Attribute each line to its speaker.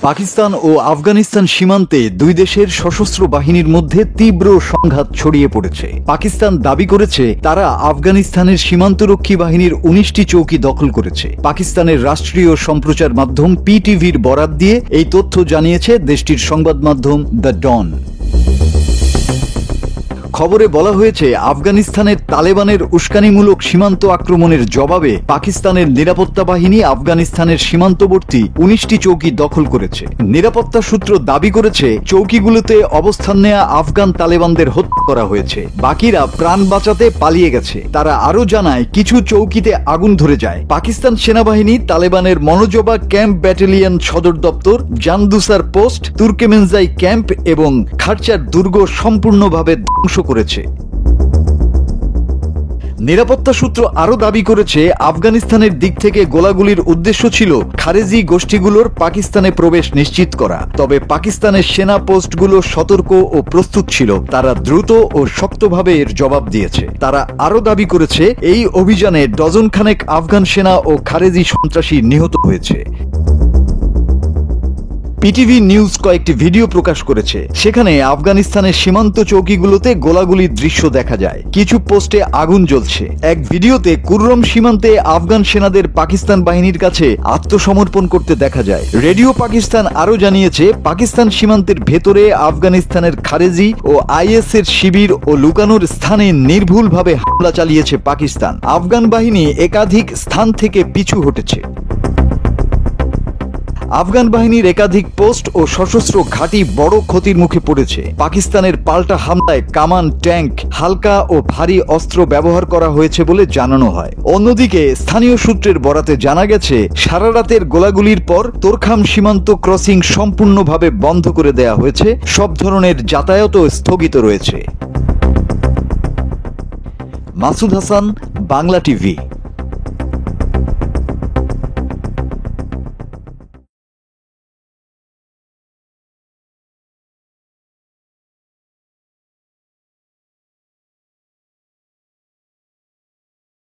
Speaker 1: পাকিস্তান ও আফগানিস্তান সীমান্তে দুই দেশের সশস্ত্র বাহিনীর মধ্যে তীব্র সংঘাত ছড়িয়ে পড়েছে। পাকিস্তান দাবি করেছে তারা আফগানিস্তানের সীমান্তরক্ষী বাহিনীর ১৯টি চৌকি দখল করেছে। পাকিস্তানের রাষ্ট্রীয় সম্প্রচার মাধ্যম পিটিভির বরাত দিয়ে এই তথ্য জানিয়েছে দেশটির সংবাদ মাধ্যম দ্য ডন। খবরে বলা হয়েছে, আফগানিস্তানের তালেবানের উস্কানিমূলক সীমান্ত আক্রমণের জবাবে পাকিস্তানের নিরাপত্তা বাহিনী আফগানিস্তানের সীমান্তবর্তী ১৯টি চৌকি দখল করেছে। নিরাপত্তা সূত্র দাবি করেছে, চৌকিগুলোতে অবস্থান নেয়া আফগান তালেবানদের হত্যা করা হয়েছে, বাকিরা প্রাণ বাঁচাতে পালিয়ে গেছে। তারা আরও জানায়, কিছু চৌকিতে আগুন ধরে যায়। পাকিস্তান সেনাবাহিনী তালেবানের মনোজবা ক্যাম্প ব্যাটালিয়ন সদর দপ্তর, জানদুসার পোস্ট, তুর্কমেনজাই ক্যাম্প এবং খারচার দুর্গ সম্পূর্ণভাবে ধ্বংস করেছে। নিরাপত্তা সূত্র আরও দাবি করেছে, আফগানিস্তানের দিক থেকে গোলাগুলির উদ্দেশ্য ছিল খারেজি গোষ্ঠীগুলোর পাকিস্তানে প্রবেশ নিশ্চিত করা। তবে পাকিস্তানের সেনা পোস্টগুলো সতর্ক ও প্রস্তুত ছিল, তারা দ্রুত ও শক্তভাবে এর জবাব দিয়েছে। তারা আরও দাবি করেছে, এই অভিযানে ডজন খানেক আফগান সেনা ও খারেজি সন্ত্রাসী নিহত হয়েছে। পিটিভি নিউজ কয়েকটি ভিডিও প্রকাশ করেছে, সেখানে আফগানিস্তানের সীমান্ত চৌকিগুলোতে গোলাগুলির দৃশ্য দেখা যায়। কিছু পোস্টে আগুন জ্বলছে। এক ভিডিওতে কুররম সীমান্তে আফগান সেনাদের পাকিস্তান বাহিনীর কাছে আত্মসমর্পণ করতে দেখা যায়। রেডিও পাকিস্তান আরও জানিয়েছে, পাকিস্তান সীমান্তের ভেতরে আফগানিস্তানের খারেজি ও আইএস এর শিবির ও লুকানোর স্থানে নির্ভুলভাবে হামলা চালিয়েছে পাকিস্তান। আফগান বাহিনী একাধিক স্থান থেকে পিছু হটেছে। আফগান বাহিনীর একাধিক পোস্ট ও সশস্ত্র ঘাঁটি বড় ক্ষতির মুখে পড়েছে। পাকিস্তানের পাল্টা হামলায় কামান, ট্যাঙ্ক, হালকা ও ভারী অস্ত্র ব্যবহার করা হয়েছে বলে জানানো হয়। অন্যদিকে স্থানীয় সূত্রের বরাতে জানা গেছে, সারা রাতের গোলাগুলির পর তোরখাম সীমান্ত ক্রসিং সম্পূর্ণভাবে বন্ধ করে দেয়া হয়েছে। সব ধরনের যাতায়াতও স্থগিত রয়েছে। মাসুদ হাসান, বাংলা টিভি।